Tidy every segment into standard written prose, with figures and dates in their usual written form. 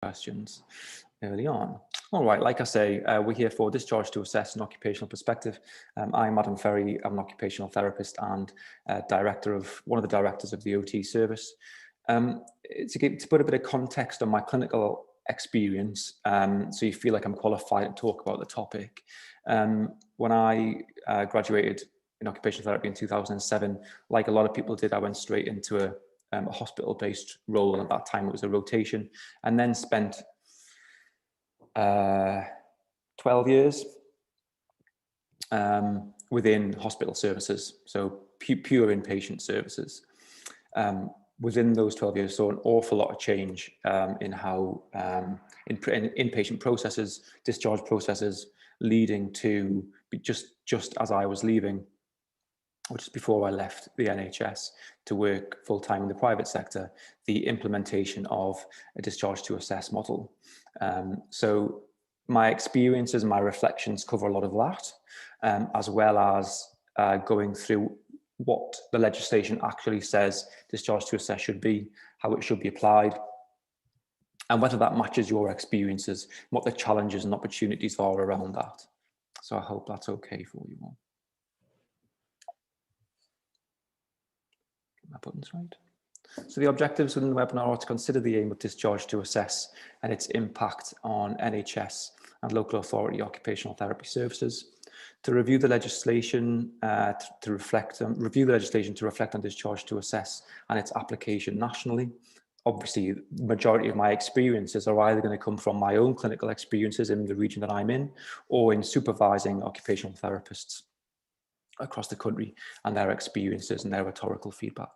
questions early on. All right, like I say, we're here for Discharge to Assess an Occupational Perspective. I'm Adam Ferry. I'm an occupational therapist and one of the directors of the OT service. To put a bit of context on my clinical experience, so you feel like I'm qualified to talk about the topic. When I graduated in occupational therapy in 2007, like a lot of people did, I went straight into a hospital-based role. At that time, it was a rotation, and then spent 12 years within hospital services, so pure inpatient services. Within those 12 years, saw an awful lot of change in how in inpatient processes, discharge processes, leading to just as I was leaving, which is before I left the NHS to work full-time in the private sector, the implementation of a discharge to assess model. So my experiences and my reflections cover a lot of that, as well as going through what the legislation actually says discharge to assess should be, how it should be applied, and whether that matches your experiences, what the challenges and opportunities are around that. So I hope that's okay for you all. My buttons right. So the objectives within the webinar are to consider the aim of discharge to assess and its impact on NHS and local authority occupational therapy services, to review the legislation to reflect on discharge to assess and its application nationally. Obviously, the majority of my experiences are either going to come from my own clinical experiences in the region that I'm in, or in supervising occupational therapists across the country and their experiences and their rhetorical feedback.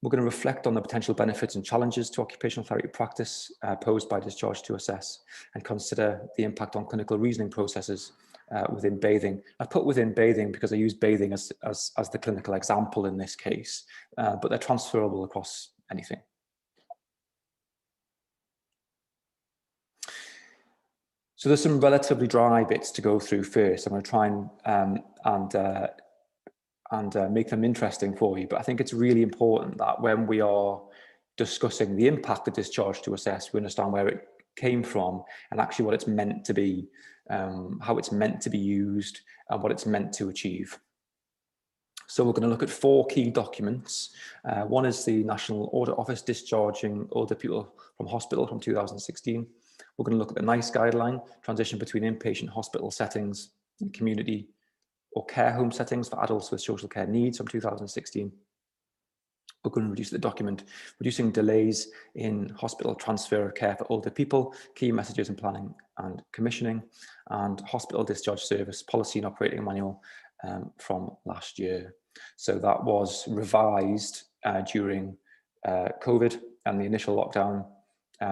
We're going to reflect on the potential benefits and challenges to occupational therapy practice posed by discharge to assess, and consider the impact on clinical reasoning processes within bathing. I put within bathing because I use bathing as the clinical example in this case, but they're transferable across anything. So there's some relatively dry bits to go through first. I'm going to try and make them interesting for you. But I think it's really important that when we are discussing the impact of discharge to assess, we understand where it came from and actually what it's meant to be, how it's meant to be used, and what it's meant to achieve. So we're going to look at 4 key documents. One is the National Audit Office discharging older people from hospital from 2016. We're going to look at the NICE guideline, transition between inpatient hospital settings and community or care home settings for adults with social care needs from 2016. We're going to reduce the document, reducing delays in hospital transfer of care for older people, key messages in planning and commissioning, and hospital discharge service policy and operating manual from last year. So that was revised during COVID and the initial lockdown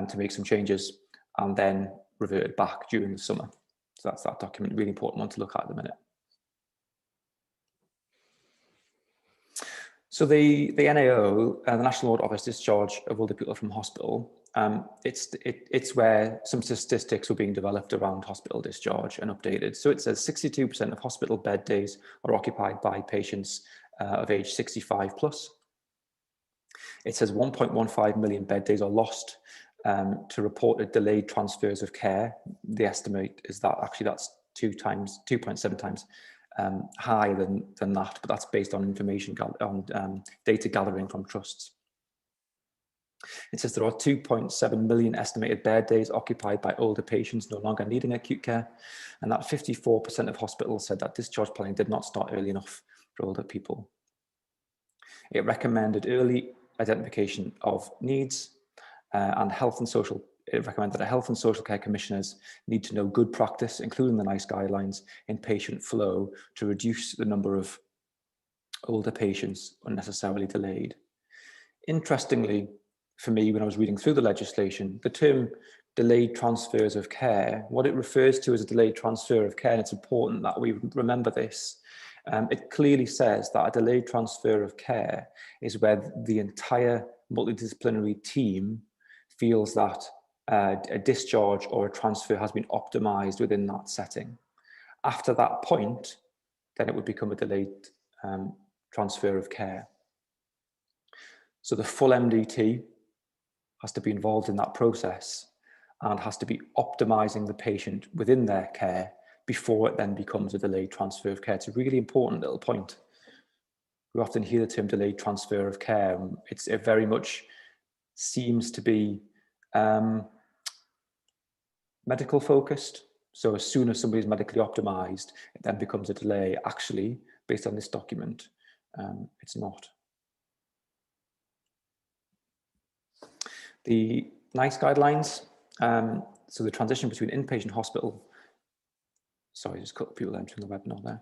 to make some changes, and then reverted back during the summer. So that's that document, really important one to look at the minute. So the NAO, the National Audit Office discharge of older people from hospital, it's where some statistics were being developed around hospital discharge and updated. So it says 62% of hospital bed days are occupied by patients of age 65 plus. It says 1.15 million bed days are lost to reported delayed transfers of care. The estimate is that actually that's 2.7 times higher than that, but that's based on information on data gathering from trusts. It says there are 2.7 million estimated bed days occupied by older patients no longer needing acute care, and that 54% of hospitals said that discharge planning did not start early enough for older people. It recommended early identification of needs and it recommended that health and social care commissioners need to know good practice, including the NICE guidelines, in patient flow to reduce the number of older patients unnecessarily delayed. Interestingly, for me, when I was reading through the legislation, the term delayed transfers of care, what it refers to as a delayed transfer of care, and it's important that we remember this, it clearly says that a delayed transfer of care is where the entire multidisciplinary team feels that a discharge or a transfer has been optimized within that setting. After that point, then it would become a delayed transfer of care. So the full MDT has to be involved in that process and has to be optimizing the patient within their care before it then becomes a delayed transfer of care. It's a really important little point. We often hear the term delayed transfer of care. It very much seems to be medical focused. So as soon as somebody's medically optimized, it then becomes a delay. Actually, based on this document, it's not. The NICE guidelines, so the transition between inpatient hospital, sorry, just cut people entering the webinar there.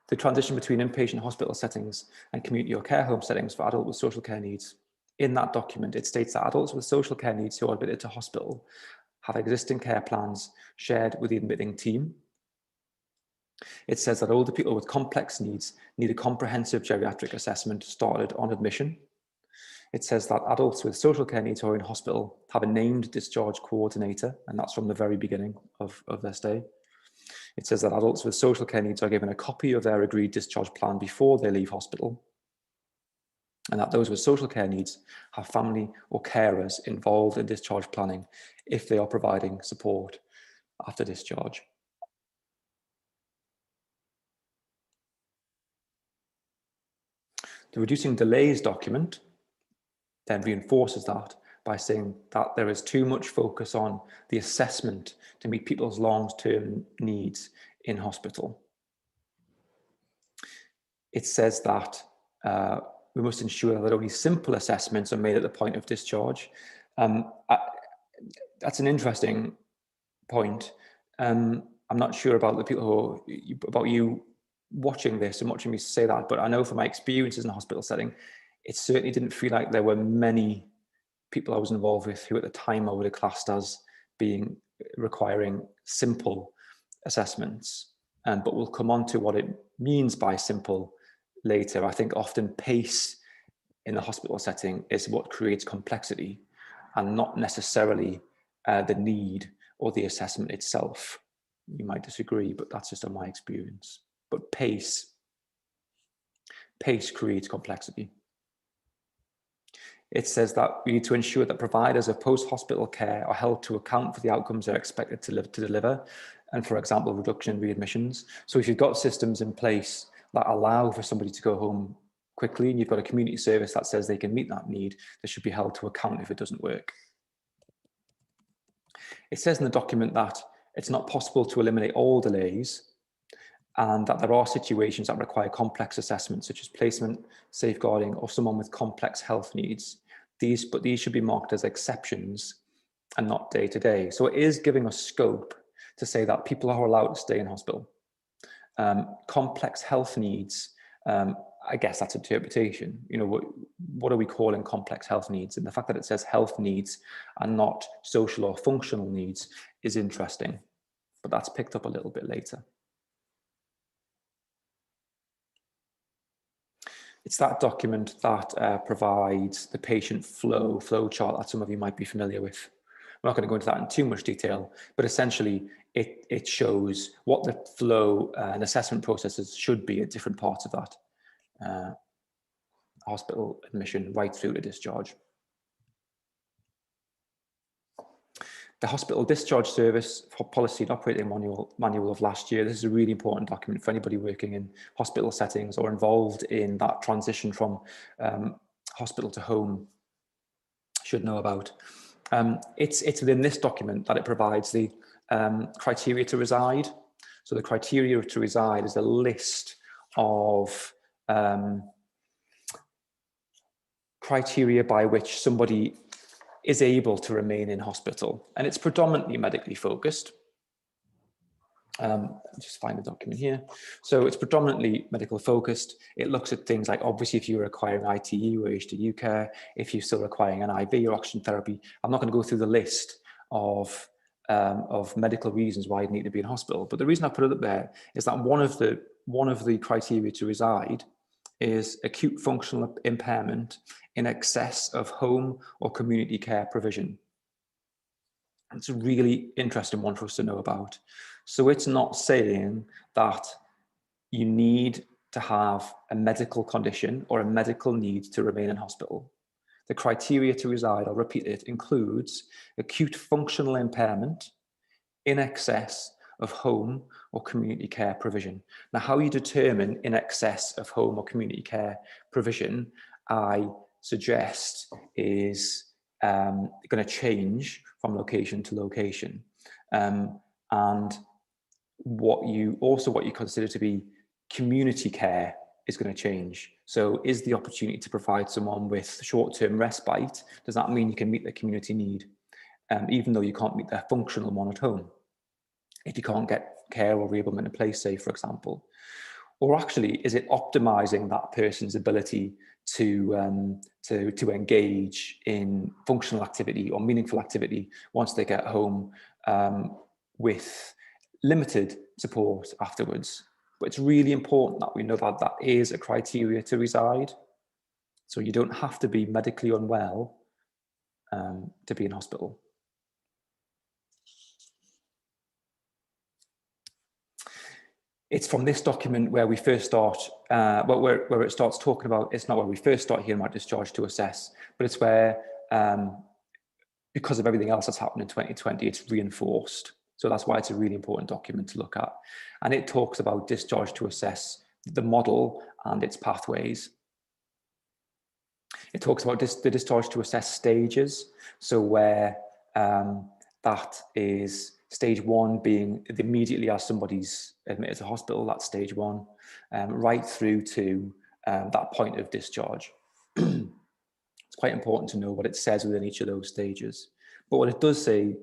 The transition between inpatient hospital settings and community or care home settings for adults with social care needs. In that document, it states that adults with social care needs who are admitted to hospital have existing care plans shared with the admitting team. It says that older people with complex needs need a comprehensive geriatric assessment started on admission. It says that adults with social care needs who are in hospital have a named discharge coordinator, and that's from the very beginning of their stay. It says that adults with social care needs are given a copy of their agreed discharge plan before they leave hospital, and that those with social care needs have family or carers involved in discharge planning if they are providing support after discharge. The reducing delays document then reinforces that by saying that there is too much focus on the assessment to meet people's long-term needs in hospital. It says that we must ensure that only simple assessments are made at the point of discharge. That's an interesting point. I'm not sure about the people about you watching this and watching me say that, but I know from my experiences in a hospital setting, it certainly didn't feel like there were many people I was involved with who at the time I would have classed as being requiring simple assessments. But we'll come on to what it means by simple later. I think often pace in the hospital setting is what creates complexity and not necessarily the need or the assessment itself. You might disagree, but that's just my experience. But pace creates complexity. It says that we need to ensure that providers of post-hospital care are held to account for the outcomes they're expected to deliver, and for example, reduction in readmissions. So if you've got systems in place that allow for somebody to go home quickly, and you've got a community service that says they can meet that need, they should be held to account if it doesn't work. It says in the document that it's not possible to eliminate all delays, and that there are situations that require complex assessments, such as placement, safeguarding, or someone with complex health needs. But these should be marked as exceptions and not day to day. So it is giving us scope to say that people are allowed to stay in hospital. Complex health needs, I guess that's interpretation. You know, what are we calling complex health needs? And the fact that it says health needs and not social or functional needs is interesting, but that's picked up a little bit later. It's that document that provides the patient flow chart that some of you might be familiar with. I'm not going to go into that in too much detail, but essentially it shows what the flow and assessment processes should be at different parts of that hospital admission right through to discharge. The Hospital Discharge Service for Policy and Operating Manual of last year. This is a really important document for anybody working in hospital settings or involved in that transition from hospital to home should know about. It's within this document that it provides the criteria to reside. So the criteria to reside is a list of criteria by which somebody is able to remain in hospital, and it's predominantly medically focused. Just find the document here. So it's predominantly medical focused. It looks at things like, obviously, if you're requiring ITU or HDU care, if you're still requiring an IV or oxygen therapy. I'm not going to go through the list of medical reasons why you need to be in hospital, but the reason I put it up there is that one of the criteria to reside is acute functional impairment in excess of home or community care provision. It's a really interesting one for us to know about. So it's not saying that you need to have a medical condition or a medical need to remain in hospital. The criteria to reside, I'll repeat it, includes acute functional impairment in excess of home or community care provision. Now, how you determine in excess of home or community care provision, I suggest, is going to change from location to location. And what you consider to be community care is going to change. So is the opportunity to provide someone with short-term respite, does that mean you can meet their community need, even though you can't meet their functional one at home? If you can't get care or rehabilitation in place, say, for example. Or actually, is it optimizing that person's ability to engage in functional activity or meaningful activity once they get home, with limited support afterwards? But it's really important that we know that that is a criteria to reside. So you don't have to be medically unwell to be in hospital. It's from this document where we first start, where it starts talking about, it's not where we first start hearing about discharge to assess, but it's where, because of everything else that's happened in 2020, it's reinforced. So that's why it's a really important document to look at. And it talks about discharge to assess, the model and its pathways. It talks about the discharge to assess stages. So where that is stage one being immediately as somebody's admitted to hospital, that's stage one, right through to that point of discharge. It's quite important to know what it says within each of those stages. But what it does say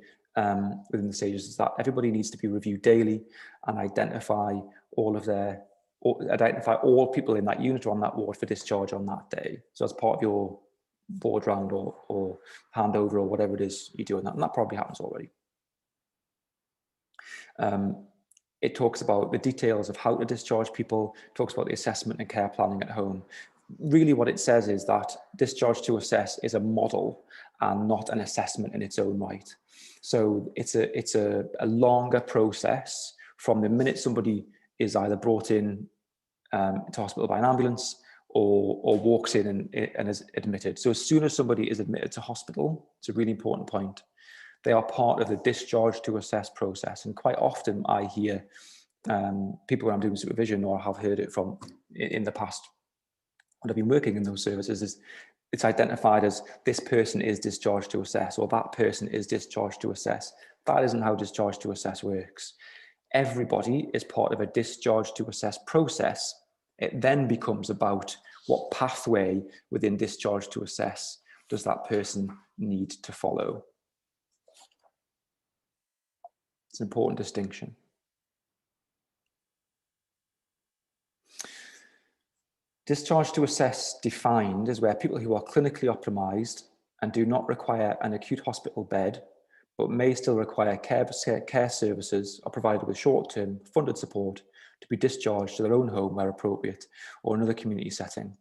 within the stages is that everybody needs to be reviewed daily and identify all people in that unit or on that ward for discharge on that day. So as part of your board round or handover or whatever it is you do on that, and that probably happens already. It talks about the details of how to discharge people, talks about the assessment and care planning at home. Really what it says is that discharge to assess is a model and not an assessment in its own right. So it's a longer process from the minute somebody is either brought in to hospital by an ambulance or walks in and is admitted. So as soon as somebody is admitted to hospital, it's a really important point, they are part of the discharge to assess process. And quite often I hear people when I'm doing supervision, or have heard it from in the past when I've been working in those services, is it's identified as this person is discharged to assess, or that person is discharged to assess. That isn't how discharge to assess works. Everybody is part of a discharge to assess process. It then becomes about what pathway within discharge to assess does that person need to follow. It's an important distinction. Discharge to assess defined is where people who are clinically optimized and do not require an acute hospital bed, but may still require care services, are provided with short-term funded support to be discharged to their own home where appropriate, or another community setting.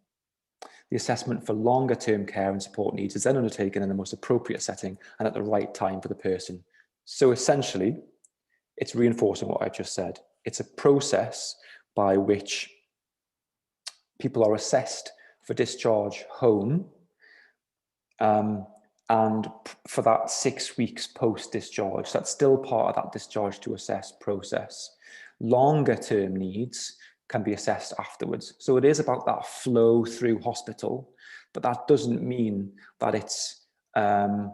The assessment for longer term care and support needs is then undertaken in the most appropriate setting and at the right time for the person. So essentially, it's reinforcing what I just said. It's a process by which people are assessed for discharge home, and for that 6 weeks post-discharge. So that's still part of that discharge to assess process. Longer term needs can be assessed afterwards. So it is about that flow through hospital, but that doesn't mean that it's the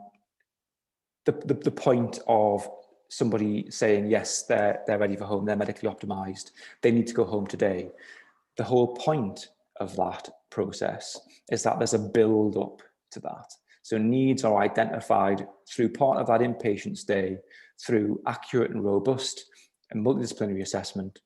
point of somebody saying, yes, they're ready for home, they're medically optimized, they need to go home today. The whole point of that process is that there's a build up to that. So needs are identified through part of that inpatient stay, through accurate and robust and multidisciplinary assessment.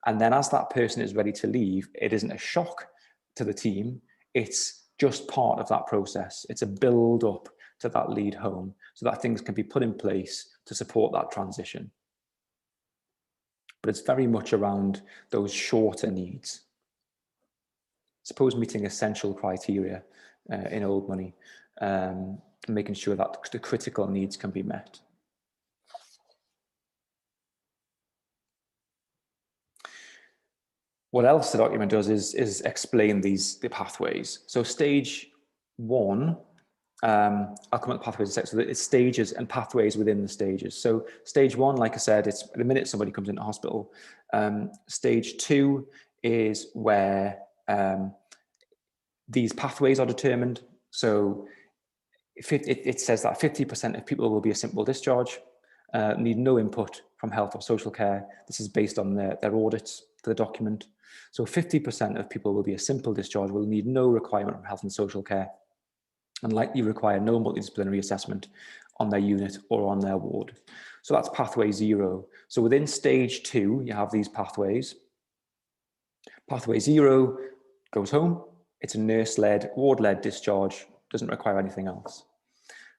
And then as that person is ready to leave, it isn't a shock to the team, it's just part of that process. It's a build up to that lead home so that things can be put in place to support that transition. But it's very much around those shorter needs. Suppose meeting essential criteria in old money, making sure that the critical needs can be met. What else the document does is explain the pathways. So stage one I'll come on to pathways in a sec. So it's stages and pathways within the stages. So stage 1, like I said, it's the minute somebody comes into hospital. Stage 2 is where these pathways are determined. So it says that 50% of people will be a simple discharge, need no input from health or social care. This is based on their audits for the document. So 50% of people will be a simple discharge, will need no requirement from health and social care, and likely require no multidisciplinary assessment on their unit or on their ward. So that's pathway 0. So within stage 2, you have these pathways. Pathway 0 goes home. It's a nurse-led, ward-led discharge, doesn't require anything else.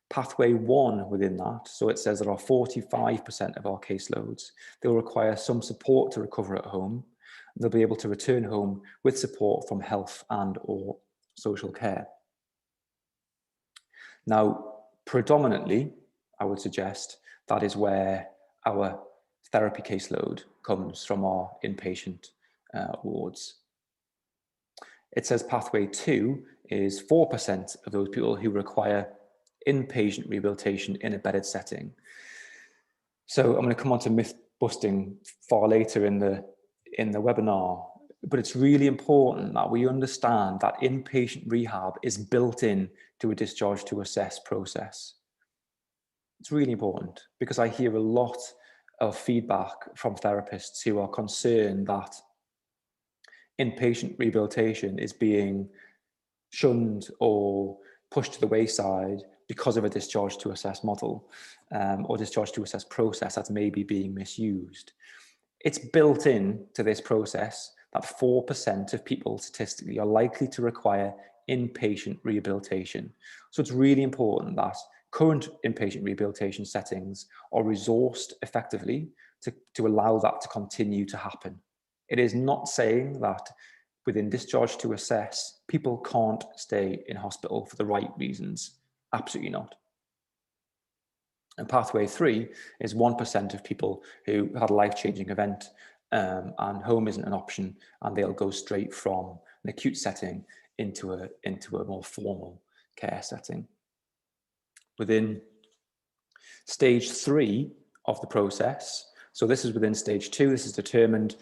Pathway 1 within that, so it says there are 45% of our caseloads. They'll require some support to recover at home. They'll be able to return home with support from health and or social care. Now, predominantly, I would suggest that is where our therapy caseload comes from, our inpatient wards. It says pathway 2 is 4% of those people who require inpatient rehabilitation in a bedded setting. So I'm going to come on to myth busting far later in the webinar, but it's really important that we understand that inpatient rehab is built in to a discharge to assess process. It's really important because I hear a lot of feedback from therapists who are concerned that inpatient rehabilitation is being shunned or pushed to the wayside because of a discharge to assess model or discharge to assess process that's maybe being misused. It's built in to this process that 4% of people statistically are likely to require inpatient rehabilitation. So it's really important that current inpatient rehabilitation settings are resourced effectively to allow that to continue to happen. It is not saying that within discharge to assess, people can't stay in hospital for the right reasons. Absolutely not. And pathway 3 is 1% of people who had a life-changing event and home isn't an option, and they'll go straight from an acute setting into a more formal care setting. Within stage 3 of the process, so this is within stage 2, this is determined,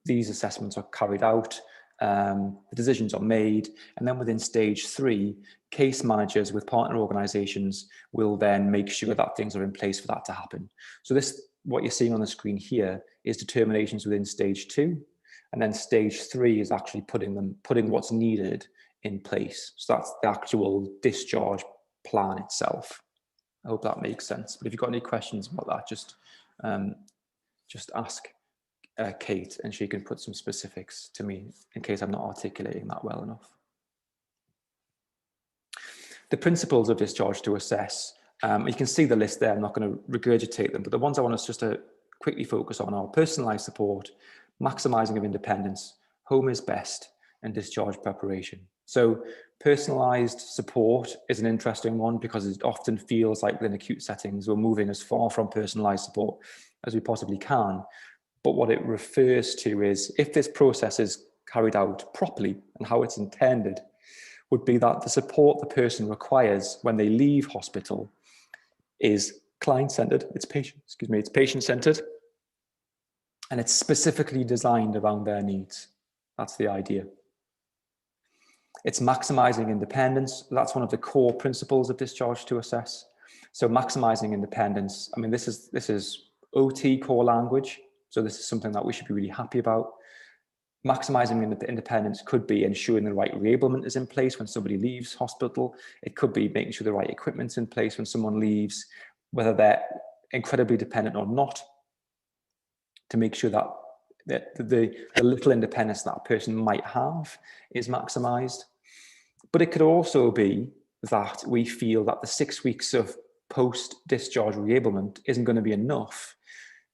these assessments are carried out, the decisions are made, and then within stage 3, case managers with partner organizations will then make sure that things are in place for that to happen. So this, what you're seeing on the screen here, is determinations within stage 2, and then stage 3 is actually putting what's needed in place. So that's the actual discharge plan itself. I hope that makes sense. But if you've got any questions about that, just ask Kate, and she can put some specifics to me in case I'm not articulating that well enough. The principles of discharge to assess, you can see the list there. I'm not going to regurgitate them, but the ones I want us just to quickly focus on are personalised support, maximising of independence, home is best, and discharge preparation. So personalised support is an interesting one because it often feels like in acute settings we're moving as far from personalised support as we possibly can. But what it refers to is if this process is carried out properly and how it's intended, would be that the support the person requires when they leave hospital is client-centered, it's patient-centered, and it's specifically designed around their needs. That's the idea. It's maximising independence. That's one of the core principles of discharge to assess. So maximising independence, I mean, this is OT core language. So this is something that we should be really happy about. Maximising independence could be ensuring the right reablement is in place when somebody leaves hospital. It could be making sure the right equipment's in place when someone leaves, whether they're incredibly dependent or not, to make sure that the little independence that a person might have is maximised. But it could also be that we feel that the 6 weeks of post-discharge reablement isn't going to be enough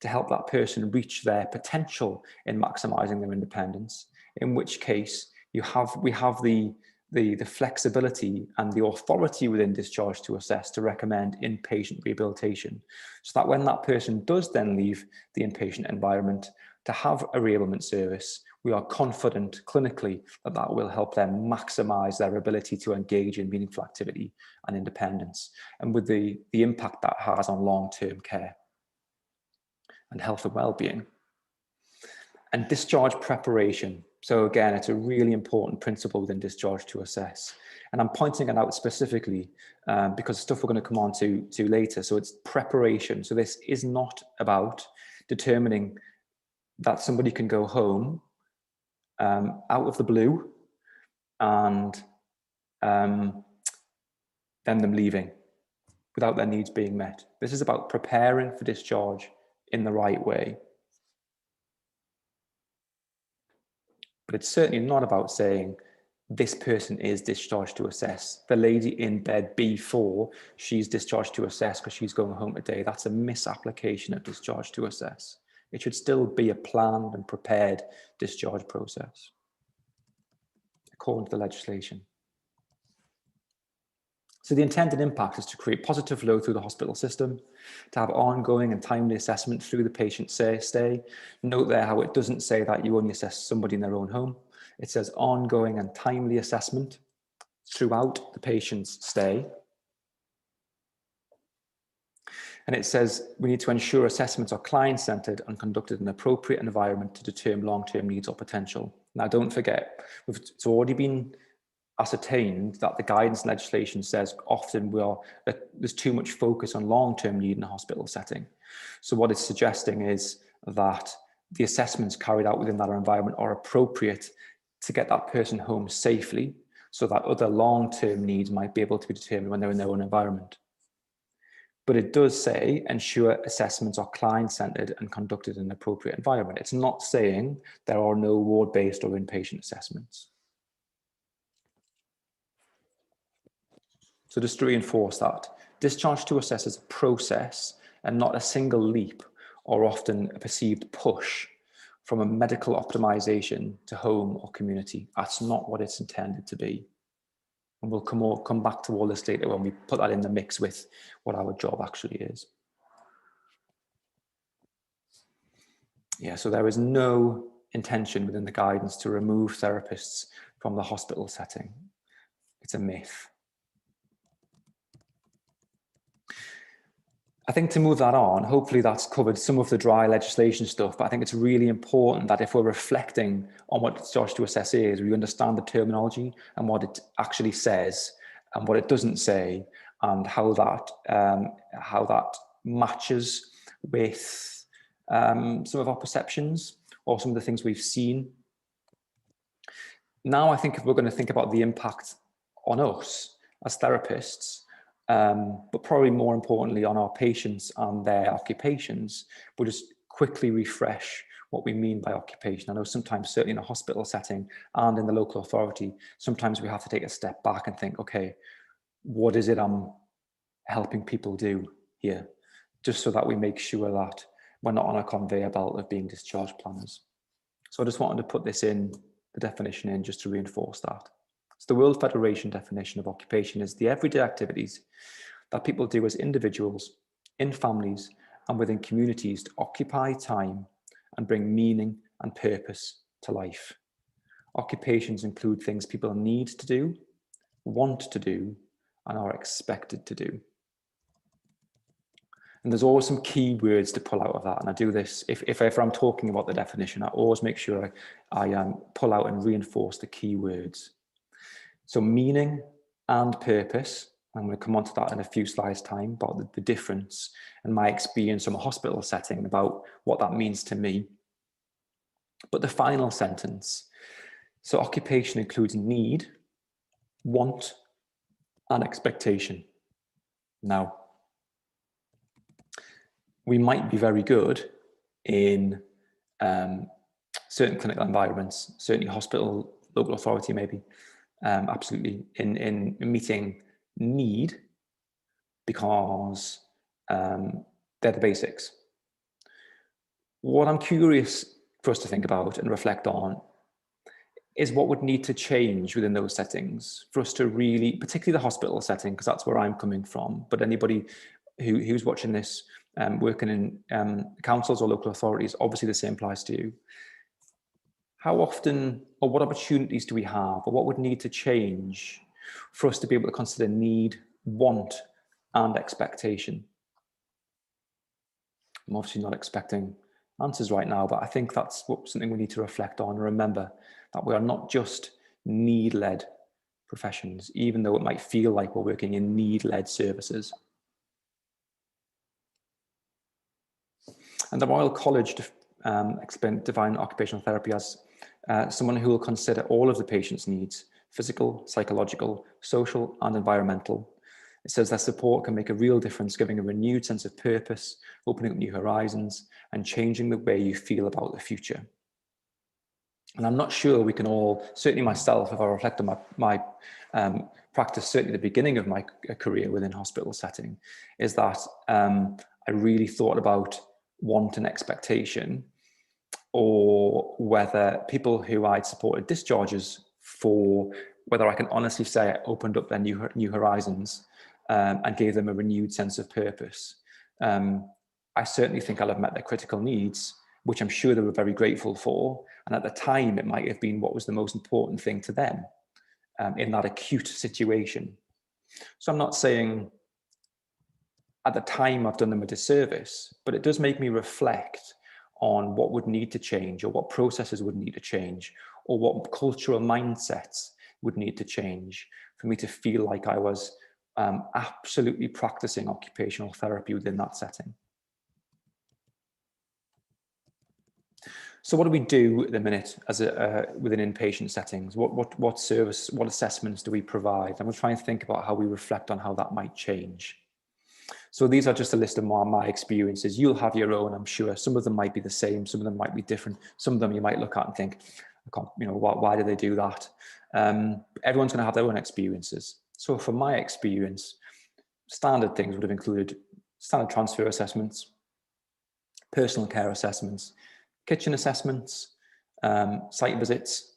to help that person reach their potential in maximising their independence, in which case we have the flexibility and the authority within discharge to assess to recommend inpatient rehabilitation, so that when that person does then leave the inpatient environment, to have a reablement service, we are confident clinically that that will help them maximize their ability to engage in meaningful activity and independence, and with the impact that has on long-term care and health and well-being. And discharge preparation. So again, it's a really important principle within discharge to assess. And I'm pointing it out specifically because stuff we're going to come on to later. So it's preparation. So this is not about determining that somebody can go home out of the blue and then them leaving without their needs being met. This is about preparing for discharge in the right way. But it's certainly not about saying this person is discharged to assess. The lady in bed B4, she's discharged to assess because she's going home today. That's a misapplication of discharge to assess. It should still be a planned and prepared discharge process, according to the legislation. So the intended impact is to create positive flow through the hospital system, to have ongoing and timely assessment through the patient's stay. Note there how it doesn't say that you only assess somebody in their own home. It says ongoing and timely assessment throughout the patient's stay. And it says we need to ensure assessments are client-centered and conducted in an appropriate environment to determine long-term needs or potential. Now, don't forget, it's already been ascertained that the guidance legislation says often that there's too much focus on long-term need in a hospital setting. So what it's suggesting is that the assessments carried out within that environment are appropriate to get that person home safely, so that other long-term needs might be able to be determined when they're in their own environment. But it does say ensure assessments are client-centered and conducted in an appropriate environment. It's not saying there are no ward-based or inpatient assessments. So just to reinforce that, discharge to assess is a process and not a single leap or often a perceived push from a medical optimization to home or community. That's not what it's intended to be. And we'll come back to all this later when we put that in the mix with what our job actually is. Yeah, so there is no intention within the guidance to remove therapists from the hospital setting. It's a myth. I think to move that on, hopefully that's covered some of the dry legislation stuff, but I think it's really important that if we're reflecting on what discharge to assess is, we understand the terminology and what it actually says and what it doesn't say, and how that matches with some of our perceptions or some of the things we've seen. Now, I think if we're going to think about the impact on us as therapists, but probably more importantly on our patients and their occupations, we'll just quickly refresh what we mean by occupation. I know sometimes, certainly in a hospital setting and in the local authority, sometimes we have to take a step back and think, okay, what is it I'm helping people do here? Just so that we make sure that we're not on a conveyor belt of being discharge planners. So I just wanted to put this in, the definition in, just to reinforce that. So the World Federation definition of occupation is the everyday activities that people do as individuals, in families, and within communities to occupy time and bring meaning and purpose to life. Occupations include things people need to do, want to do, and are expected to do. And there's always some key words to pull out of that. And I do this, if I'm talking about the definition, I always make sure I pull out and reinforce the key words. So meaning and purpose, I'm going to come on to that in a few slides' time about the difference and my experience from a hospital setting about what that means to me. But the final sentence, so occupation includes need, want, and expectation. Now, we might be very good in certain clinical environments, certainly hospital, local authority maybe, absolutely, in meeting need because they're the basics. What I'm curious for us to think about and reflect on is what would need to change within those settings for us to really, particularly the hospital setting, because that's where I'm coming from, but anybody who's watching this working in councils or local authorities, obviously the same applies to you. How often or what opportunities do we have, or what would need to change for us to be able to consider need, want, and expectation? I'm obviously not expecting answers right now, but I think that's something we need to reflect on and remember, that we are not just need-led professions, even though it might feel like we're working in need-led services. And the Royal College define occupational therapy as someone who will consider all of the patient's needs, physical, psychological, social, and environmental. It says that support can make a real difference, giving a renewed sense of purpose, opening up new horizons, and changing the way you feel about the future. And I'm not sure we can all, certainly myself, if I reflect on my practice, certainly at the beginning of my career within hospital setting, is that I really thought about want and expectation, or whether people who I'd supported discharges for, whether I can honestly say I opened up their new horizons and gave them a renewed sense of purpose. I certainly think I'll have met their critical needs, which I'm sure they were very grateful for. And at the time, it might have been what was the most important thing to them in that acute situation. So I'm not saying at the time I've done them a disservice, but it does make me reflect on what would need to change, or what processes would need to change, or what cultural mindsets would need to change for me to feel like I was absolutely practicing occupational therapy within that setting. So what do we do at the minute as within inpatient settings? What service, what assessments do we provide? And we'll try and think about how we reflect on how that might change. So these are just a list of my experiences. You'll have your own, I'm sure. Some of them might be the same, some of them might be different. Some of them you might look at and think, why do they do that? Everyone's going to have their own experiences. So from my experience, standard things would have included standard transfer assessments, personal care assessments, kitchen assessments, site visits.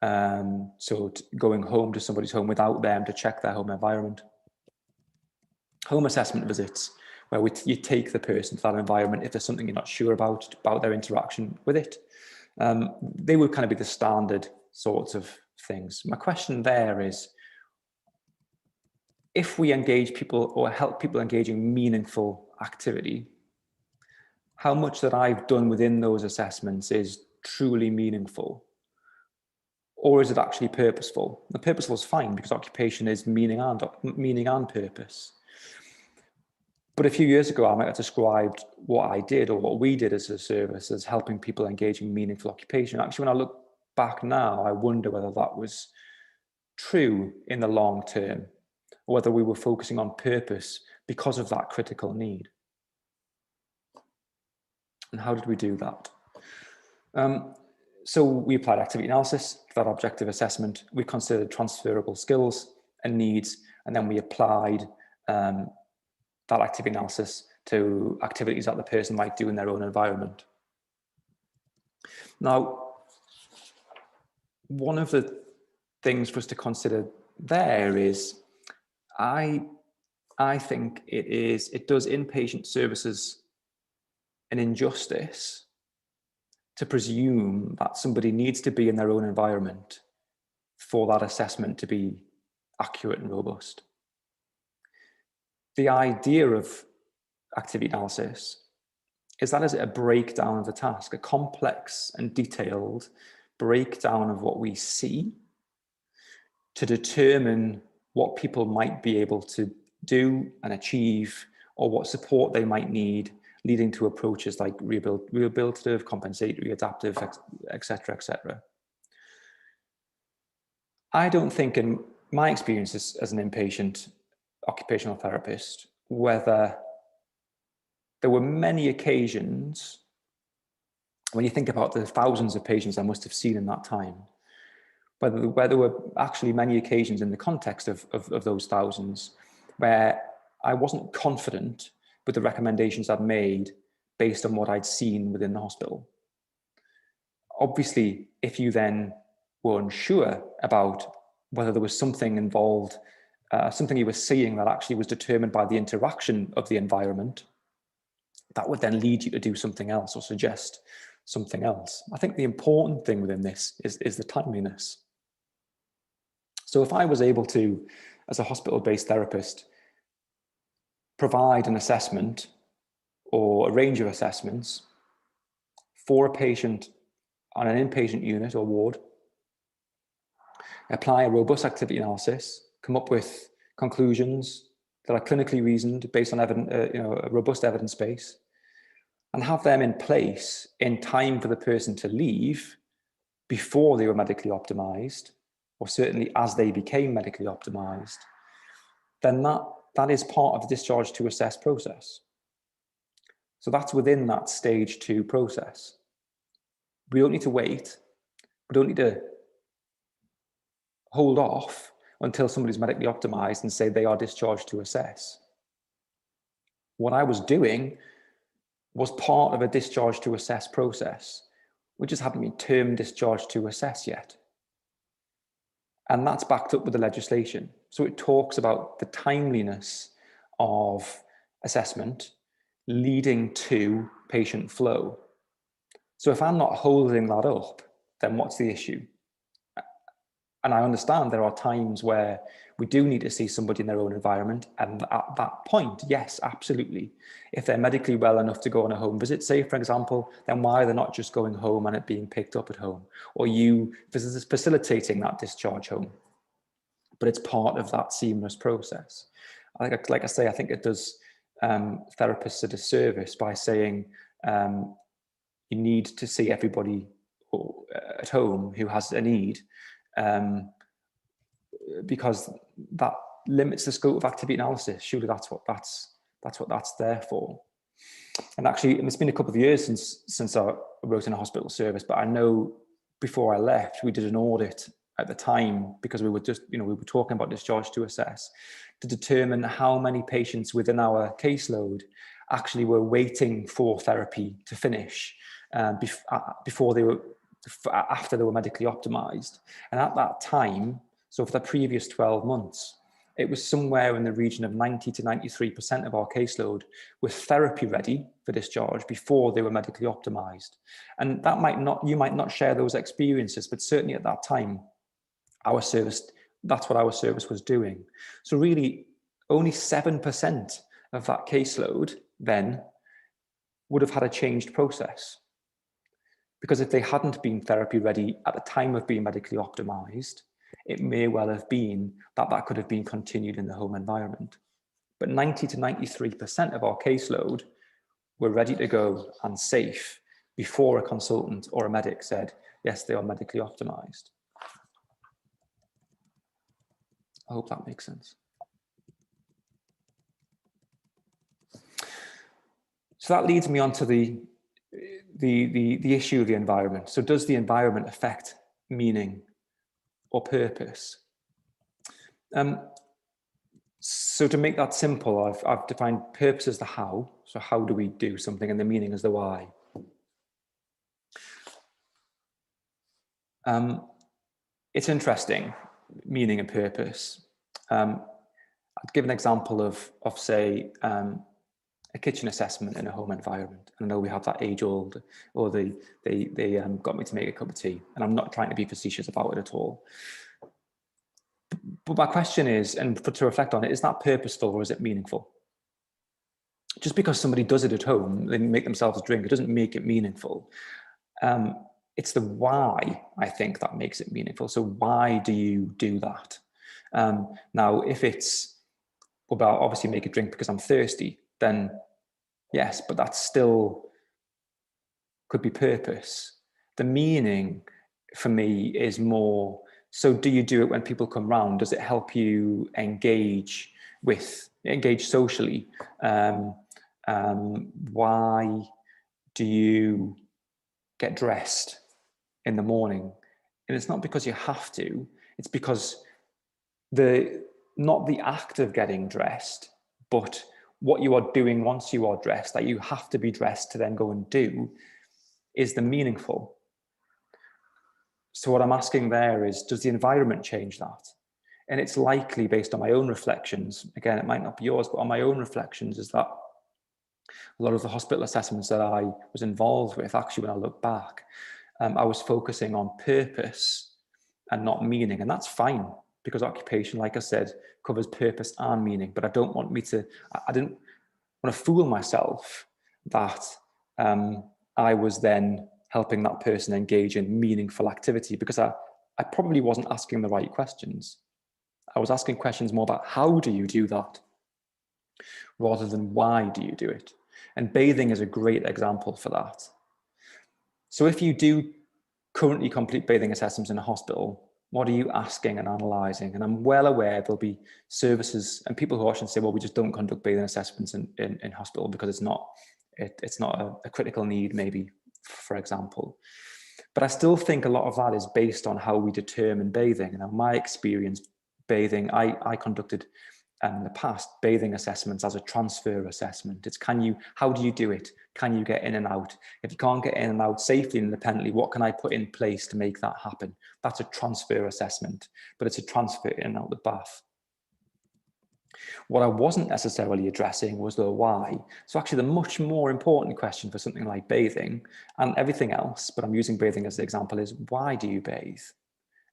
So going home to somebody's home without them to check their home environment. Home assessment visits, where you take the person to that environment if there's something you're not sure about their interaction with it. They would kind of be the standard sorts of things. My question there is, if we engage people or help people engage in meaningful activity, how much that I've done within those assessments is truly meaningful? Or is it actually purposeful? The purposeful is fine, because occupation is meaning and purpose. But a few years ago, I might have described what I did, or what we did as a service, as helping people engage in meaningful occupation. Actually, when I look back now, I wonder whether that was true in the long term, or whether we were focusing on purpose because of that critical need. And how did we do that? So we applied activity analysis to that objective assessment. We considered transferable skills and needs, and then we applied that activity analysis to activities that the person might do in their own environment. Now, one of the things for us to consider there is, I think it does inpatient services an injustice to presume that somebody needs to be in their own environment for that assessment to be accurate and robust. The idea of activity analysis is that is a breakdown of the task, a complex and detailed breakdown of what we see to determine what people might be able to do and achieve, or what support they might need, leading to approaches like rehabilitative, compensatory, adaptive, etc., etc. I don't think, in my experience as an inpatient occupational therapist, whether there were many occasions, when you think about the thousands of patients I must have seen in that time, whether there were actually many occasions in the context of those thousands where I wasn't confident with the recommendations I'd made based on what I'd seen within the hospital. Obviously, if you then were unsure about whether there was something involved, something you were seeing that actually was determined by the interaction of the environment, that would then lead you to do something else or suggest something else. I think the important thing within this is the timeliness. So if I was able to, as a hospital-based therapist, provide an assessment or a range of assessments for a patient on an inpatient unit or ward, apply a robust activity analysis, come up with conclusions that are clinically reasoned based on a robust evidence base, and have them in place in time for the person to leave before they were medically optimized, or certainly as they became medically optimized, then that is part of the discharge to assess process. So that's within that stage 2 process. We don't need to wait. We don't need to hold off until somebody's medically optimized and say they are discharged to assess. What I was doing was part of a discharge to assess process, which just hadn't been termed discharge to assess yet. And that's backed up with the legislation. So it talks about the timeliness of assessment leading to patient flow. So if I'm not holding that up, then what's the issue? And I understand there are times where we do need to see somebody in their own environment. And at that point, yes, absolutely. If they're medically well enough to go on a home visit, say, for example, then why are they not just going home and it being picked up at home? Or you facilitating that discharge home? But it's part of that seamless process. Like I say, I think it does therapists a disservice by saying you need to see everybody at home who has a need, because that limits the scope of activity analysis. Surely that's what that's there for. And actually, it's been a couple of years since I wrote in a hospital service, but I know before I left, we did an audit at the time, because we were just, we were talking about discharge to assess, to determine how many patients within our caseload actually were waiting for therapy to finish before they were, after they were medically optimized. And at that time, so for the previous 12 months, it was somewhere in the region of 90 to 93% of our caseload was therapy ready for discharge before they were medically optimized. And that you might not share those experiences, but certainly at that time, our service, that's what our service was doing. So really only 7% of that caseload then would have had a changed process. Because if they hadn't been therapy ready at the time of being medically optimized, it may well have been that could have been continued in the home environment. But 90 to 93% of our caseload were ready to go and safe before a consultant or a medic said, yes, they are medically optimized. I hope that makes sense. So that leads me on to the issue of the environment. So does the environment affect meaning or purpose? So to make that simple, I've defined purpose as the how. So how do we do something, and the meaning as the why. It's interesting, meaning and purpose. I'd give an example of say, a kitchen assessment in a home environment. And I know we have that age-old, or they got me to make a cup of tea, and I'm not trying to be facetious about it at all. But my question is, and to reflect on it, is that purposeful or is it meaningful? Just because somebody does it at home, they make themselves a drink, it doesn't make it meaningful. It's the why, I think, that makes it meaningful. So why do you do that? Now, if it's, well, obviously make a drink because I'm thirsty, then yes, but that still could be purpose. The meaning for me is more, so do you do it when people come round? Does it help you engage socially? Why do you get dressed in the morning? And it's not because you have to, it's because not the act of getting dressed, but what you are doing once you are dressed, that you have to be dressed to then go and do, is the meaningful. So what I'm asking there is, does the environment change that? And it's likely, based on my own reflections, again, it might not be yours, but on my own reflections, is that A lot of the hospital assessments that I was involved with, actually, when I look back, I was focusing on purpose and not meaning. And that's fine, because occupation, like I said, covers purpose and meaning. But I didn't want to fool myself that I was then helping that person engage in meaningful activity, because I probably wasn't asking the right questions. I was asking questions more about how do you do that, rather than why do you do it. And bathing is a great example for that. So if you do currently complete bathing assessments in a hospital, what are you asking and analysing? And I'm well aware there'll be services and people who often say, well, we just don't conduct bathing assessments in hospital because it's not a critical need, maybe, for example. But I still think a lot of that is based on how we determine bathing. And in my experience, bathing, I conducted in the past bathing assessments as a transfer assessment. It's how do you do it? Can you get in and out? If you can't get in and out safely and independently, what can I put in place to make that happen? That's a transfer assessment, but it's a transfer in and out the bath. What I wasn't necessarily addressing was the why. So actually the much more important question for something like bathing and everything else, but I'm using bathing as the example, is why do you bathe?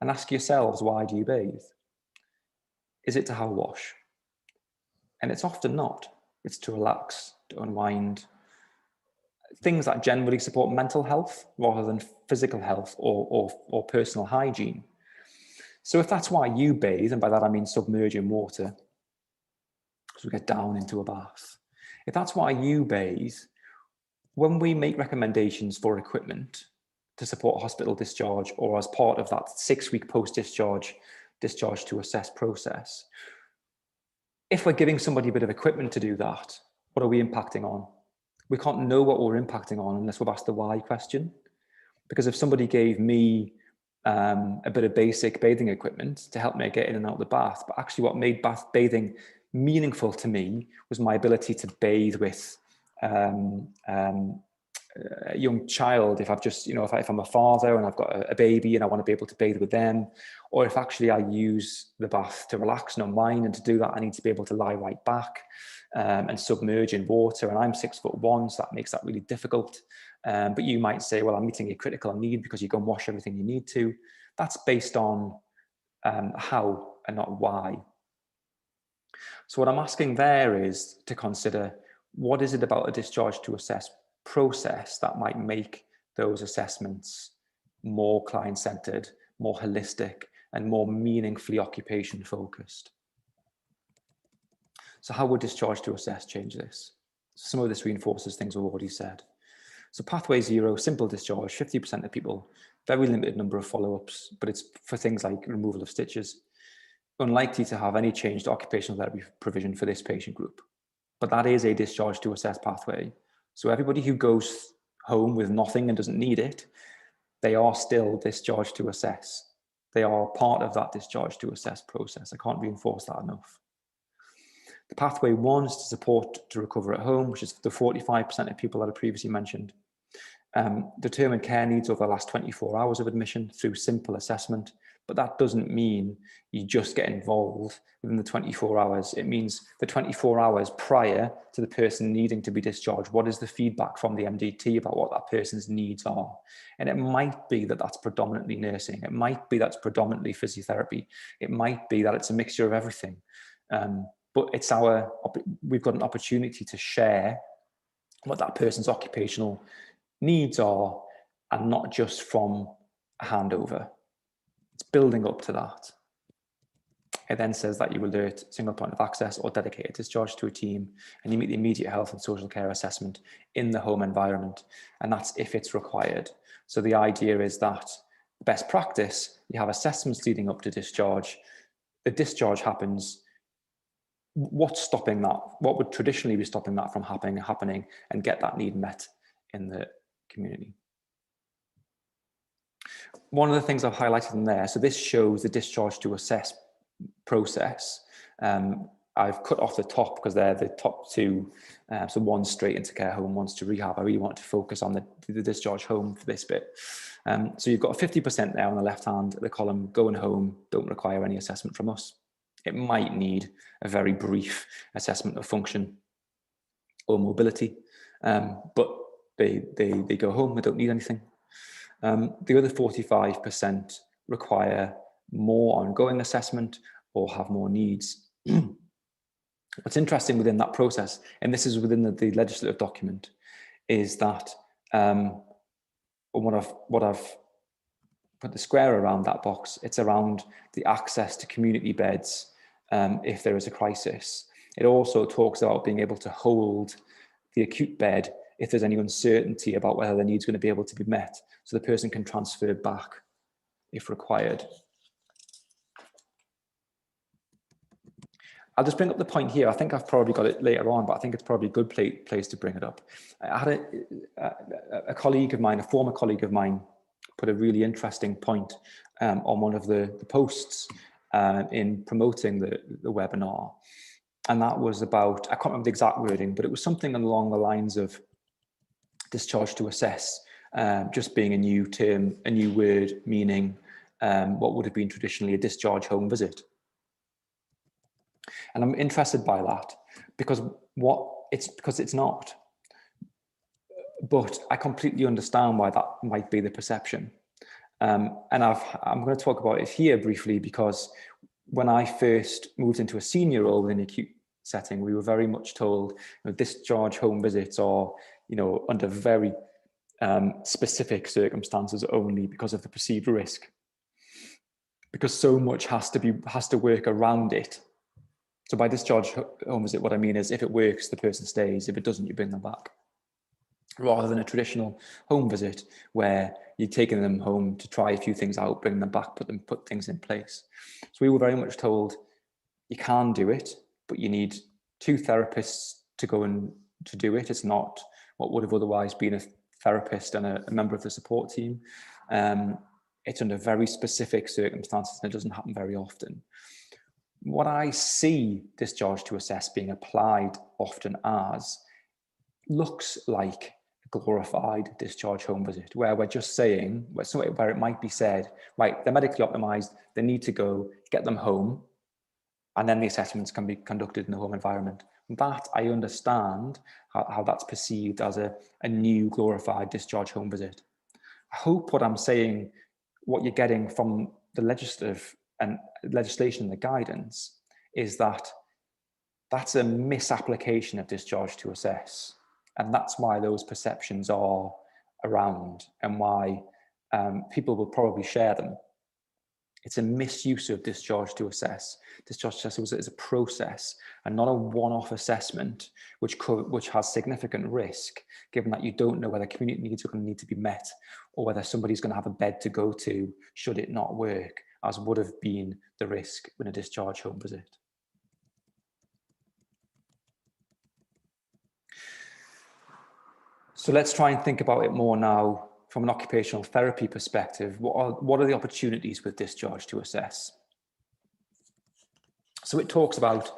And ask yourselves, why do you bathe? Is it to have a wash? And it's often not. It's to relax, to unwind. Things that generally support mental health rather than physical health or personal hygiene. So if that's why you bathe, and by that I mean submerge in water, so we get down into a bath. If that's why you bathe, when we make recommendations for equipment to support hospital discharge, or as part of that 6-week post-discharge discharge to assess process, if we're giving somebody a bit of equipment to do that, what are we impacting on? We can't know what we're impacting on unless we've asked the why question. Because if somebody gave me a bit of basic bathing equipment to help me get in and out of the bath, but actually what made bathing meaningful to me was my ability to bathe with a young child, if I've just, if I'm a father and I've got a baby and I want to be able to bathe with them, or if actually I use the bath to relax and unwind, and to do that I need to be able to lie right back and submerge in water, and I'm 6'1", so that makes that really difficult. But you might say, well, I'm meeting a critical need because you can wash everything you need to. That's based on how and not why. So what I'm asking there is to consider, what is it about a discharge to assess process that might make those assessments more client-centered, more holistic, and more meaningfully occupation-focused? So how would discharge to assess change this? Some of this reinforces things we've already said. So pathway 0, simple discharge, 50% of people, very limited number of follow-ups, but it's for things like removal of stitches. Unlikely to have any change to occupational therapy provision for this patient group. But that is a discharge to assess pathway. So everybody who goes home with nothing and doesn't need it, they are still discharged to assess. They are part of that discharge to assess process. I can't reinforce that enough. The pathway 1 is to support to recover at home, which is the 45% of people that I previously mentioned. Determine care needs over the last 24 hours of admission through simple assessment, but that doesn't mean you just get involved within the 24 hours. It means the 24 hours prior to the person needing to be discharged. What is the feedback from the MDT about what that person's needs are? And it might be that that's predominantly nursing. It might be that's predominantly physiotherapy. It might be that it's a mixture of everything. But we've got an opportunity to share what that person's occupational needs are, and not just from a handover. It's building up to that. It then says that you alert single point of access or dedicated discharge to a team, and you meet the immediate health and social care assessment in the home environment, and that's if it's required. So the idea is that best practice, you have assessments leading up to discharge. The discharge happens. What's stopping that? What would traditionally be stopping that from happening and get that need met in the community? One of the things I've highlighted in there, so this shows the discharge to assess process. I've cut off the top because they're the top two. So one's straight into care home, one's to rehab. I really want to focus on the discharge home for this bit. So you've got 50% there on the left hand, the column going home, don't require any assessment from us. It might need a very brief assessment of function or mobility. but they go home, they don't need anything. The other 45% require more ongoing assessment or have more needs. What's interesting within that process, and this is within the legislative document, is that what I've put the square around that box, it's around the access to community beds if there is a crisis. It also talks about being able to hold the acute bed if there's any uncertainty about whether the need's going to be able to be met, so the person can transfer back if required. I'll just bring up the point here. I think I've probably got it later on, but I think it's probably a good place to bring it up. I had a colleague of mine, a former colleague of mine, put a really interesting point on one of the posts in promoting the webinar. And that was about, I can't remember the exact wording, but it was something along the lines of discharge to assess, just being a new term, a new word, meaning what would have been traditionally a discharge home visit. And I'm interested by that because it's not. But I completely understand why that might be the perception. And I'm going to talk about it here briefly because when I first moved into a senior role in an acute setting, we were very much told discharge home visits are under very specific circumstances only because of the perceived risk, because so much has to work around it. So by discharge home visit, what I mean is if it works, the person stays. If it doesn't, you bring them back. Rather than a traditional home visit where you're taking them home to try a few things out, bring them back, put things in place. So we were very much told you can do it, but you need 2 therapists to go and to do it. It's not what would have otherwise been a therapist and a member of the support team. It's under very specific circumstances and it doesn't happen very often. What I see discharge to assess being applied often as looks like a glorified discharge home visit, where we're just saying, where it might be said, right, they're medically optimized, they need to go, get them home, and then the assessments can be conducted in the home environment. That I understand how that's perceived as a new glorified discharge home visit. I hope what I'm saying, what you're getting from the legislation and the guidance is that that's a misapplication of discharge to assess. And that's why those perceptions are around and why people will probably share them. It's a misuse of discharge to assess. Discharge to assess is a process and not a one-off assessment, which has significant risk, given that you don't know whether community needs are going to need to be met or whether somebody's going to have a bed to go to should it not work, as would have been the risk in a discharge home visit. So let's try and think about it more now from an occupational therapy perspective. What are the opportunities with discharge to assess? So it talks about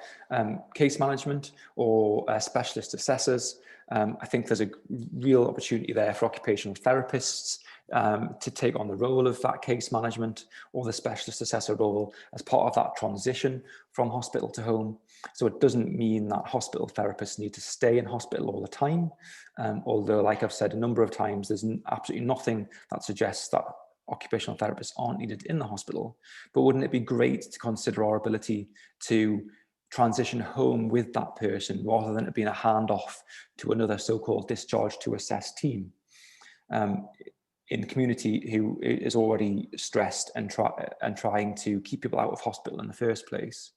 case management or specialist assessors. I think there's a real opportunity there for occupational therapists to take on the role of that case management or the specialist assessor role as part of that transition from hospital to home. So it doesn't mean that hospital therapists need to stay in hospital all the time, although, like I've said a number of times, there's absolutely nothing that suggests that occupational therapists aren't needed in the hospital. But wouldn't it be great to consider our ability to transition home with that person rather than it being a handoff to another so-called discharge to assess team in the community who is already stressed and trying to keep people out of hospital in the first place.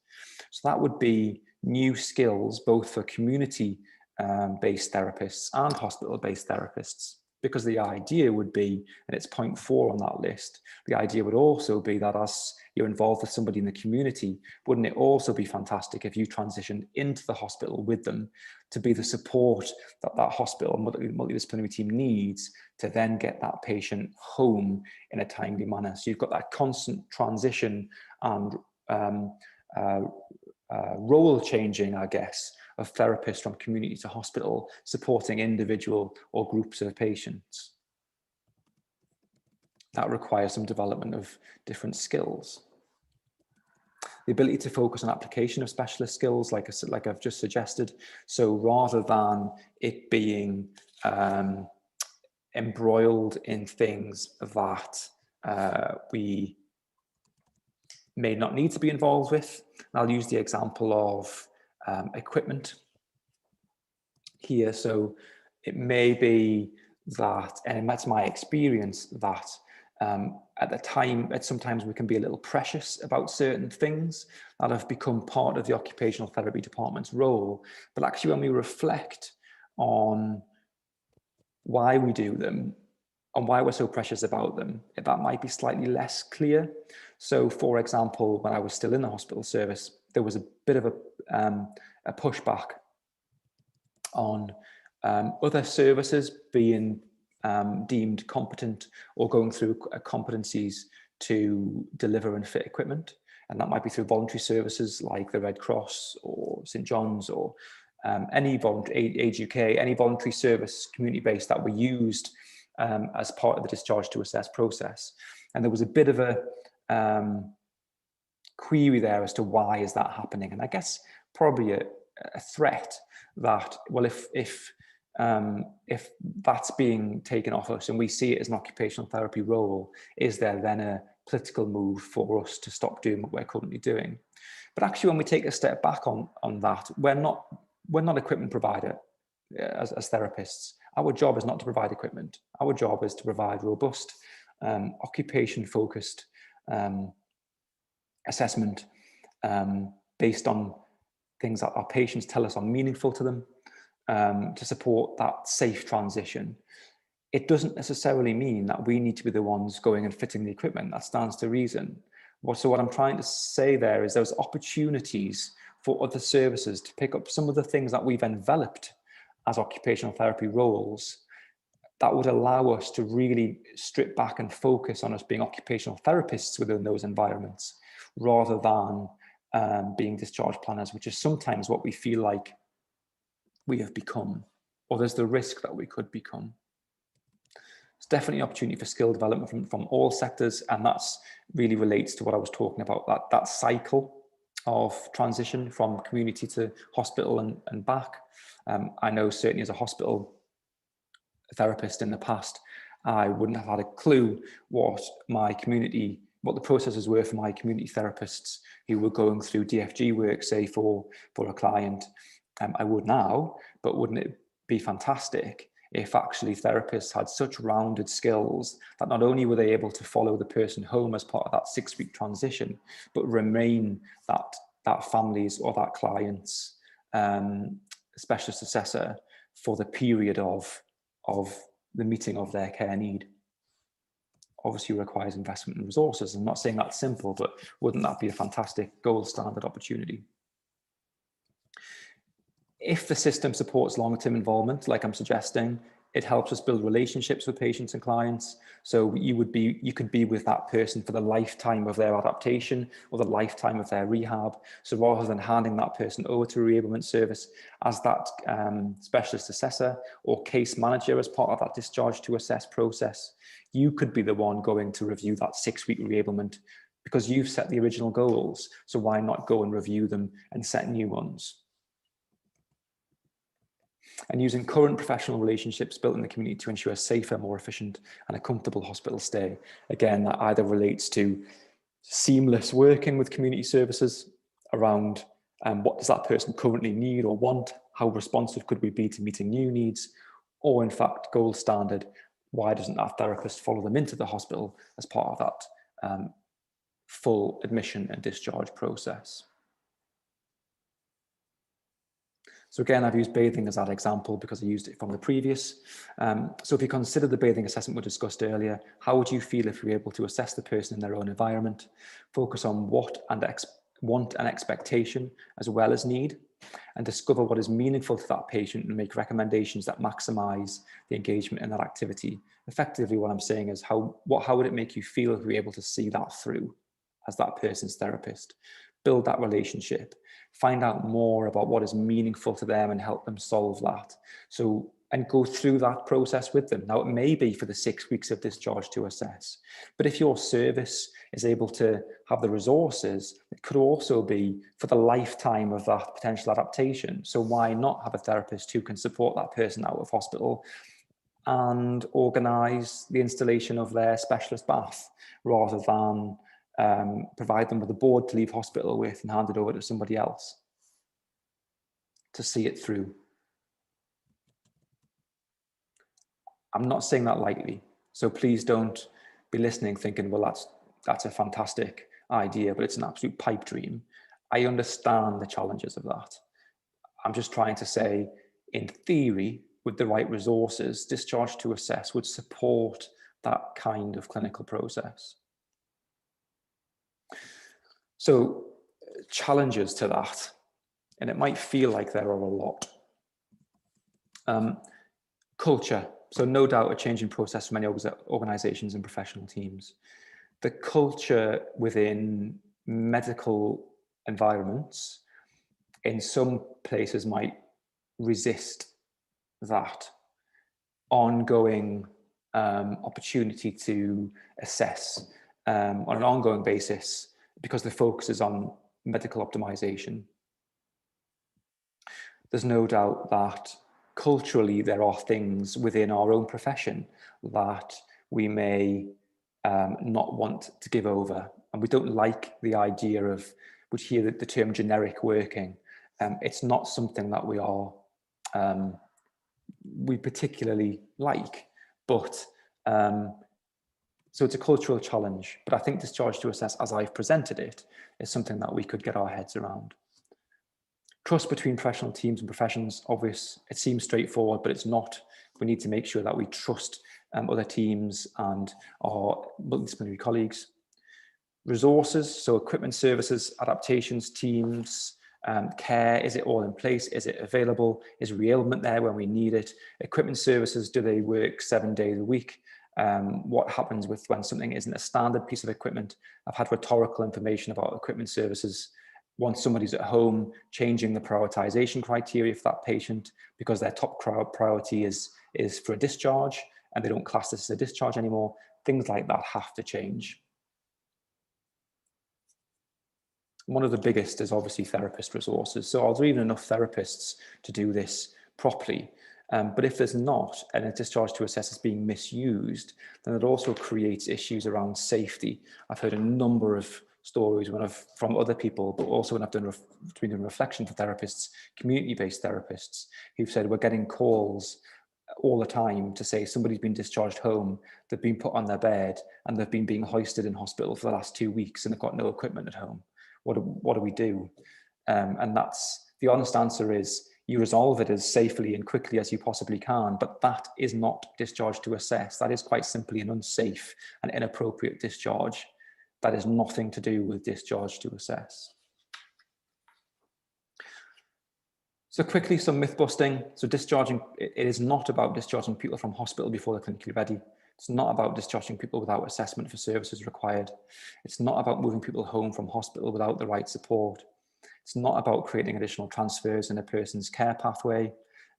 So that would be new skills both for community-based therapists and hospital-based therapists. Because the idea would be, and it's point 4 on that list, the idea would also be that as you're involved with somebody in the community, wouldn't it also be fantastic if you transitioned into the hospital with them to be the support that that hospital multidisciplinary team needs to then get that patient home in a timely manner. So you've got that constant transition and role changing, I guess, of therapists from community to hospital, supporting individual or groups of patients. That requires some development of different skills. the ability to focus on application of specialist skills, like I've just suggested. So rather than it being embroiled in things that we may not need to be involved with. I'll use the example of equipment here. So it may be that, and that's my experience, that sometimes we can be a little precious about certain things that have become part of the occupational therapy department's role. But actually, when we reflect on why we do them and why we're so precious about them, that might be slightly less clear. So, for example, when I was still in the hospital service, there was a bit of a pushback on other services being deemed competent or going through competencies to deliver and fit equipment. And that might be through voluntary services like the Red Cross or St. John's or any voluntary, Age UK, any voluntary service community-based that were used as part of the discharge to assess process. And there was a bit of a query there as to why is that happening. And I guess probably a threat that, well, if that's being taken off us and we see it as an occupational therapy role, is there then a political move for us to stop doing what we're currently doing? But actually, when we take a step back on that, we're not equipment provider as therapists. Our job is not to provide equipment. Our job is to provide robust, occupation-focused assessment based on things that our patients tell us are meaningful to them, to support that safe transition. It doesn't necessarily mean that we need to be the ones going and fitting the equipment. That stands to reason. So what I'm trying to say there is there's opportunities for other services to pick up some of the things that we've enveloped as occupational therapy roles that would allow us to really strip back and focus on us being occupational therapists within those environments, rather than being discharge planners, which is sometimes what we feel like we have become, or there's the risk that we could become. It's definitely an opportunity for skill development from all sectors, and that's really relates to what I was talking about, that cycle of transition from community to hospital and back. I know certainly as a hospital therapist in the past, I wouldn't have had a clue what the processes were for my community therapists who were going through DFG work, say for a client. I would now, but wouldn't it be fantastic if actually therapists had such rounded skills that not only were they able to follow the person home as part of that 6-week transition, but remain that family's or that client's specialist assessor for the period of the meeting of their care need. Obviously requires investment and resources. I'm not saying that's simple, but wouldn't that be a fantastic gold standard opportunity? If the system supports longer-term involvement, like I'm suggesting, it helps us build relationships with patients and clients. So you could be with that person for the lifetime of their adaptation or the lifetime of their rehab. So rather than handing that person over to a reablement service as that specialist assessor or case manager as part of that discharge to assess process, you could be the one going to review that 6-week reablement because you've set the original goals. So why not go and review them and set new ones? And using current professional relationships built in the community to ensure a safer, more efficient and a comfortable hospital stay. Again, that either relates to seamless working with community services around what does that person currently need or want, how responsive could we be to meeting new needs, or in fact, gold standard, why doesn't that therapist follow them into the hospital as part of that full admission and discharge process? So again, I've used bathing as that example because I used it from the previous. So if you consider the bathing assessment we discussed earlier, how would you feel if you were able to assess the person in their own environment, focus on want and expectation as well as need, and discover what is meaningful to that patient and make recommendations that maximize the engagement in that activity? Effectively, what I'm saying is how would it make you feel if you were able to see that through as that person's therapist? Build that relationship, find out more about what is meaningful to them and help them solve that. So and go through that process with them. Now, it may be for the 6 weeks of discharge to assess, but if your service is able to have the resources, it could also be for the lifetime of that potential adaptation. So why not have a therapist who can support that person out of hospital and organise the installation of their specialist bath, rather than provide them with a board to leave hospital with and hand it over to somebody else to see it through. I'm not saying that lightly, so please don't be listening thinking, well, that's a fantastic idea, but it's an absolute pipe dream. I understand the challenges of that. I'm just trying to say, in theory, with the right resources, discharge to assess would support that kind of clinical process. So challenges to that, and it might feel like there are a lot. Culture. So no doubt a changing process for many organizations and professional teams. The culture within medical environments in some places might resist that ongoing opportunity to assess on an ongoing basis, because the focus is on medical optimization. There's no doubt that culturally there are things within our own profession that we may not want to give over, and we don't like the idea of, we hear the term generic working. It's not something that we particularly like, but so it's a cultural challenge. But I think discharge to assess, as I've presented it, is something that we could get our heads around. Trust between professional teams and professions, obvious. It seems straightforward, but it's not. We need to make sure that we trust other teams and our multidisciplinary colleagues. Resources, so equipment, services, adaptations, teams, care, is it all in place? Is it available? Is re-ailment there when we need it? Equipment services, do they work 7 days a week? What happens when something isn't a standard piece of equipment? I've had rhetorical information about equipment services. Once somebody's at home, changing the prioritization criteria for that patient because their top priority is for a discharge and they don't class this as a discharge anymore. Things like that have to change. One of the biggest is obviously therapist resources. So are there even enough therapists to do this properly? But if there's not, and a discharge to assess is being misused, then it also creates issues around safety. I've heard a number of stories from other people, but also when I've been doing reflection for therapists, community-based therapists, who've said we're getting calls all the time to say somebody's been discharged home, they've been put on their bed, and they've been being hoisted in hospital for the last 2 weeks, and they've got no equipment at home. What do we do? And that's the honest answer is you resolve it as safely and quickly as you possibly can, but that is not discharge to assess. That is quite simply an unsafe and inappropriate discharge. That is nothing to do with discharge to assess. So quickly, some myth busting. So it is not about discharging people from hospital before they're clinically ready. It's not about discharging people without assessment for services required. It's not about moving people home from hospital without the right support. It's not about creating additional transfers in a person's care pathway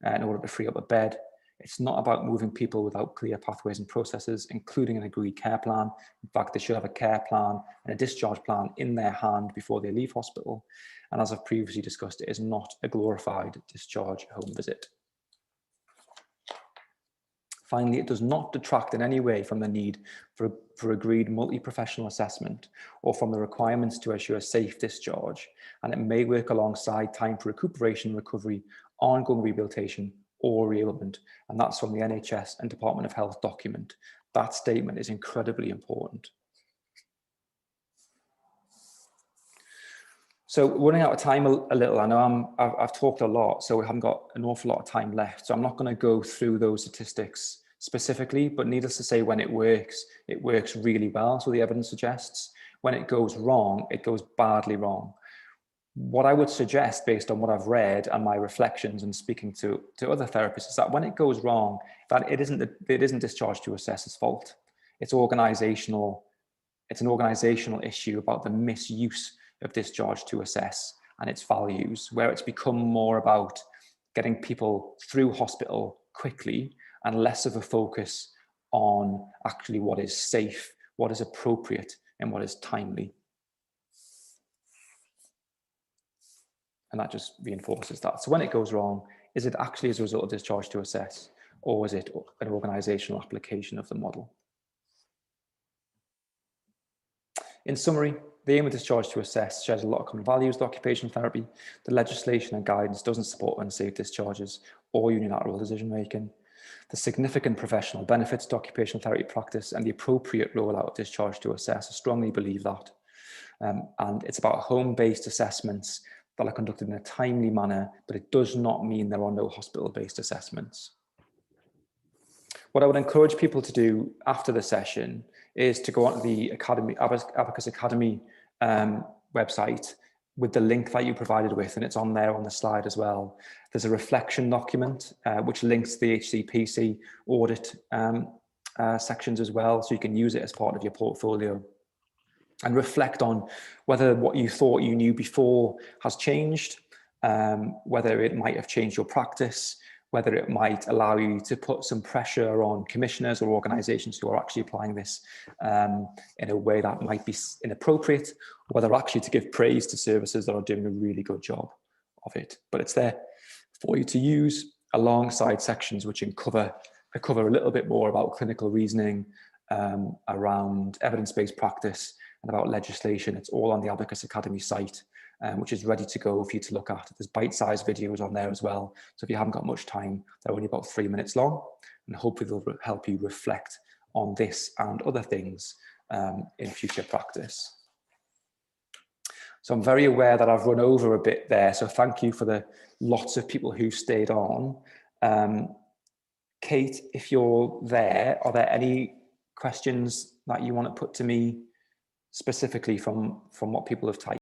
in order to free up a bed. It's not about moving people without clear pathways and processes, including an agreed care plan. In fact, they should have a care plan and a discharge plan in their hand before they leave hospital. And as I've previously discussed, it is not a glorified discharge home visit. Finally, it does not detract in any way from the need for agreed multi-professional assessment or from the requirements to assure safe discharge, and it may work alongside time for recuperation, recovery, ongoing rehabilitation, or re-ailment, and that's from the NHS and Department of Health document. That statement is incredibly important. So running out of time a little, I know I've talked a lot, so we haven't got an awful lot of time left. So I'm not going to go through those statistics specifically, but needless to say, when it works really well. So the evidence suggests when it goes wrong, it goes badly wrong. What I would suggest based on what I've read and my reflections and speaking to other therapists is that when it goes wrong, that it isn't discharge to assess's fault. It's organizational. It's an organizational issue about the misuse of discharge to assess and its values, where it's become more about getting people through hospital quickly and less of a focus on actually what is safe, what is appropriate, and what is timely. And that just reinforces that. So when it goes wrong, is it actually as a result of discharge to assess, or is it an organizational application of the model? In summary, the aim of discharge to assess shares a lot of common values with occupational therapy. The legislation and guidance doesn't support unsafe discharges or unilateral decision-making. The significant professional benefits to occupational therapy practice and the appropriate rollout of discharge to assess, I strongly believe that. And it's about home-based assessments that are conducted in a timely manner, but it does not mean there are no hospital-based assessments. What I would encourage people to do after the session is to go onto the Abacus Academy website with the link that you provided with, and it's on there on the slide as well. There's a reflection document which links the HCPC audit sections as well, so you can use it as part of your portfolio and reflect on whether what you thought you knew before has changed, whether it might have changed your practice, whether it might allow you to put some pressure on commissioners or organizations who are actually applying this in a way that might be inappropriate, or whether actually to give praise to services that are doing a really good job of it. But it's there for you to use alongside sections which cover a little bit more about clinical reasoning, around evidence-based practice, and about legislation. It's all on the Abacus Academy site, which is ready to go for you to look at. There's bite-sized videos on there as well. So if you haven't got much time, they're only about 3 minutes long, and hopefully they'll help you reflect on this and other things in future practice. So I'm very aware that I've run over a bit there. So thank you for the lots of people who stayed on. Kate, if you're there, are there any questions that you want to put to me specifically from what people have typed?